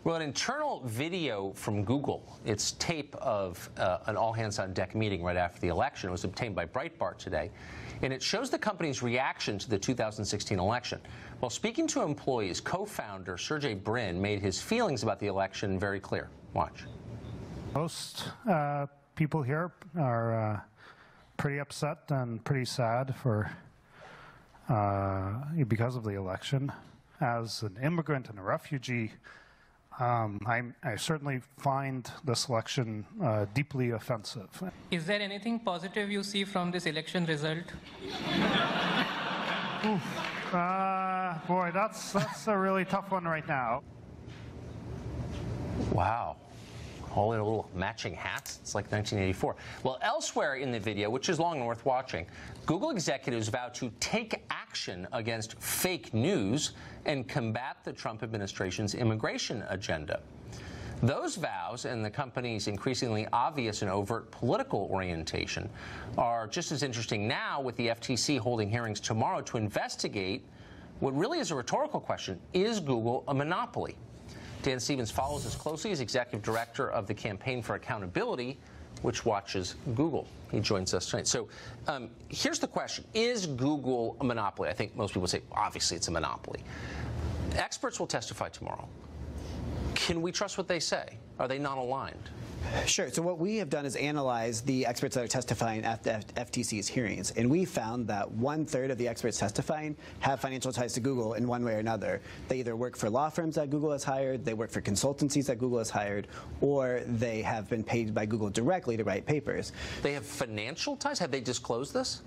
Well, an internal video from Google, it's tape of an all-hands-on-deck meeting right after the election. It was obtained by Breitbart today, and it shows the company's reaction to the 2016 election. While speaking to employees, co-founder Sergey Brin made his feelings about the election very clear. Watch. Most people here are pretty upset and pretty sad because of the election. As an immigrant and a refugee, I certainly find this election deeply offensive. Is there anything positive you see from this election result? Boy, that's a really tough one right now. Wow. All in a little matching hats. It's like 1984. Well, elsewhere in the video, which is long and worth watching, Google executives vow to take action against fake news and combat the Trump administration's immigration agenda. Those vows and the company's increasingly obvious and overt political orientation are just as interesting now, with the FTC holding hearings tomorrow to investigate what really is a rhetorical question: is Google a monopoly? Dan Stevens follows us closely as executive director of the Campaign for Accountability, which watches Google. He joins us tonight. So here's the question. Is Google a monopoly? I think most people say, obviously, it's a monopoly. Experts will testify tomorrow. Can we trust what they say? Are they not aligned? Sure. So what we have done is analyze the experts that are testifying at the FTC's hearings, and we found that 1/3 of the experts testifying have financial ties to Google in one way or another. They either work for law firms that Google has hired, they work for consultancies that Google has hired, or they have been paid by Google directly to write papers. They have financial ties? Have they disclosed this?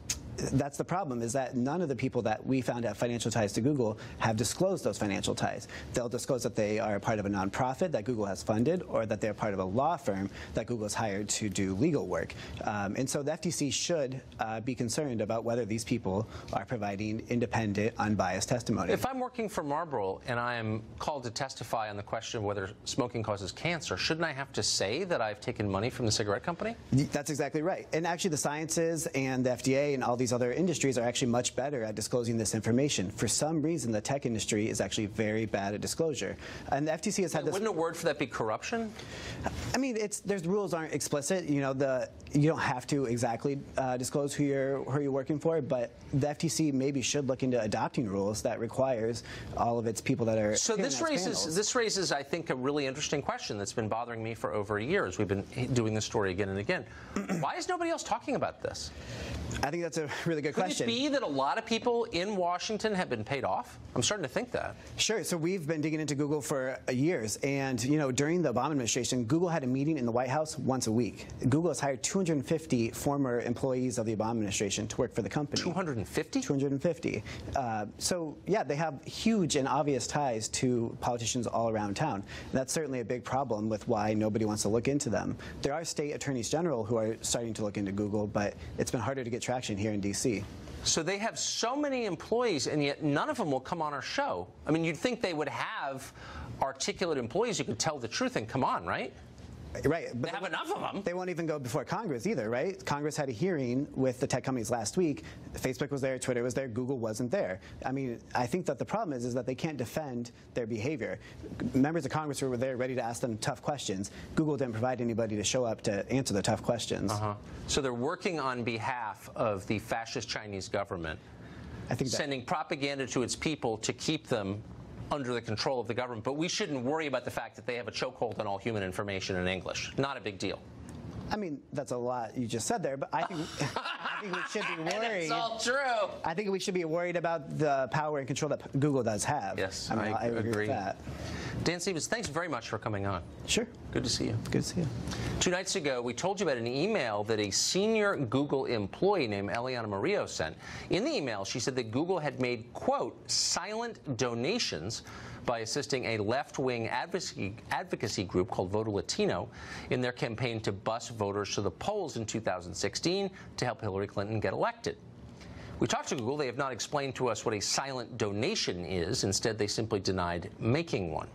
That's the problem, is that none of the people that we found have financial ties to Google have disclosed those financial ties. They'll disclose that they are part of a nonprofit that Google has funded, or that they're part of a law firm that Google has hired to do legal work. And so the FTC should be concerned about whether these people are providing independent, unbiased testimony. If I'm working for Marlboro and I am called to testify on the question of whether smoking causes cancer, shouldn't I have to say that I've taken money from the cigarette company? That's exactly right. And actually the sciences and the FDA and all these other industries are actually much better at disclosing this information. For some reason, the tech industry is actually very bad at disclosure. And the FTC has had this. Wouldn't a word for that be corruption? I mean, the rules aren't explicit. You know, you don't have to exactly disclose who you're working for, but the FTC maybe should look into adopting rules that requires all of its people that are. So this raises, I think, a really interesting question that's been bothering me for over a year as we've been doing this story again and again. Why is nobody else talking about this? I think that's a really good question. Could it be that a lot of people in Washington have been paid off? I'm starting to think that. Sure. So we've been digging into Google for years. And, you know, during the Obama administration, Google had a meeting in the White House once a week. Google has hired 250 former employees of the Obama administration to work for the company. 250? 250. So, yeah, they have huge and obvious ties to politicians all around town. That's certainly a big problem with why nobody wants to look into them. There are state attorneys general who are starting to look into Google, but it's been harder to get traction here in D.C. So they have so many employees, and yet none of them will come on our show. I mean, you'd think they would have articulate employees who could tell the truth and come on, right? Right. But they have enough of them. They won't even go before Congress either, right? Congress had a hearing with the tech companies last week. Facebook was there, Twitter was there, Google wasn't there. I mean, I think that the problem is that they can't defend their behavior. Members of Congress were there ready to ask them tough questions. Google didn't provide anybody to show up to answer the tough questions. So they're working on behalf of the fascist Chinese government, sending propaganda to its people to keep them under the control of the government, but we shouldn't worry about the fact that they have a chokehold on all human information in English. Not a big deal. I mean, that's a lot you just said there, but I think, I think we should be worried. It's all true. I think we should be worried about the power and control that Google does have. Yes, I agree with that. Dan Stevens, thanks very much for coming on. Sure. Good to see you. Good to see you. 2 nights ago, we told you about an email that a senior Google employee named Eliana Murillo sent. In the email, she said that Google had made, quote, silent donations by assisting a left-wing advocacy group called Voto Latino in their campaign to bus voters to the polls in 2016 to help Hillary Clinton get elected. We talked to Google. They have not explained to us what a silent donation is. Instead, they simply denied making one.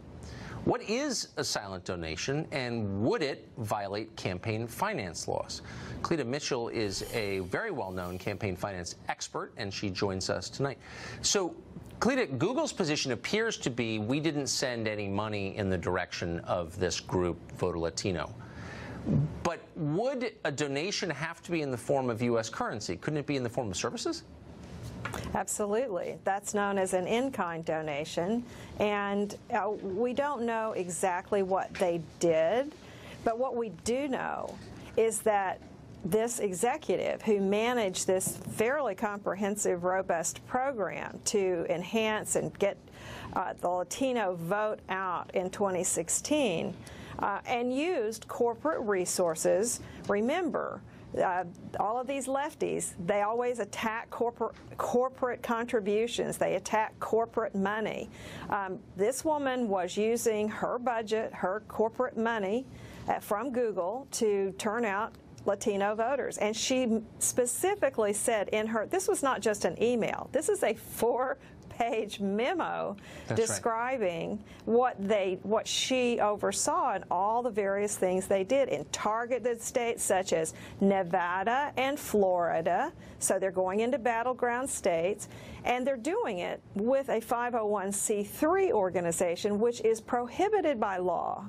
What is a silent donation, and would it violate campaign finance laws? Cleta Mitchell is a very well-known campaign finance expert, and she joins us tonight. So, Cleta, Google's position appears to be we didn't send any money in the direction of this group, Voto Latino. But would a donation have to be in the form of U.S. currency? Couldn't it be in the form of services? Absolutely. That's known as an in-kind donation. And we don't know exactly what they did, but what we do know is that this executive who managed this fairly comprehensive, robust program to enhance and get the Latino vote out in 2016 and used corporate resources. Remember, all of these lefties, they always attack corporate contributions. They attack corporate money. This woman was using her budget, her corporate money from Google to turn out Latino voters. And she specifically said in her, this was not just an email, this is a 4-page memo describing what she oversaw and all the various things they did in targeted states such as Nevada and Florida. So they're going into battleground states, and they're doing it with a 501c3 organization, which is prohibited by law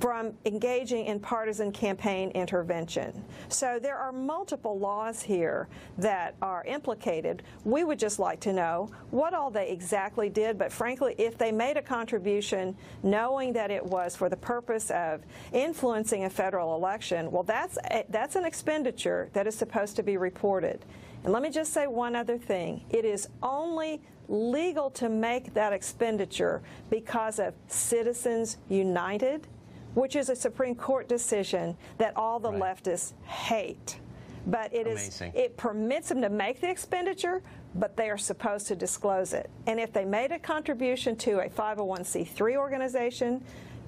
from engaging in partisan campaign intervention. So there are multiple laws here that are implicated. We would just like to know what all they exactly did, but frankly, if they made a contribution knowing that it was for the purpose of influencing a federal election, well, that's an expenditure that is supposed to be reported. And let me just say one other thing. It is only legal to make that expenditure because of Citizens United, which is a Supreme Court decision that all the leftists hate. But it permits them to make the expenditure, but they are supposed to disclose it. And if they made a contribution to a 501c3 organization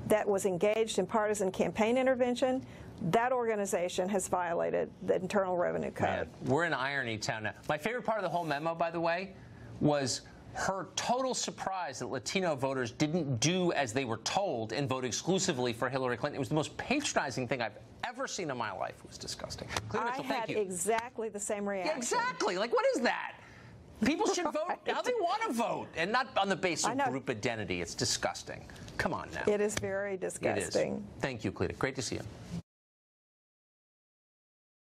that was engaged in partisan campaign intervention, that organization has violated the Internal Revenue Code. Man, we're in irony town now. My favorite part of the whole memo, by the way, was her total surprise that Latino voters didn't do as they were told and vote exclusively for Hillary Clinton. It was the most patronizing thing I've ever seen in my life. It was disgusting. I had exactly the same reaction. Yeah, exactly. Like, what is that? People should vote how they want to vote and not on the basis of group identity. It's disgusting. Come on now. It is very disgusting. It is. Thank you, Cleta. Great to see you.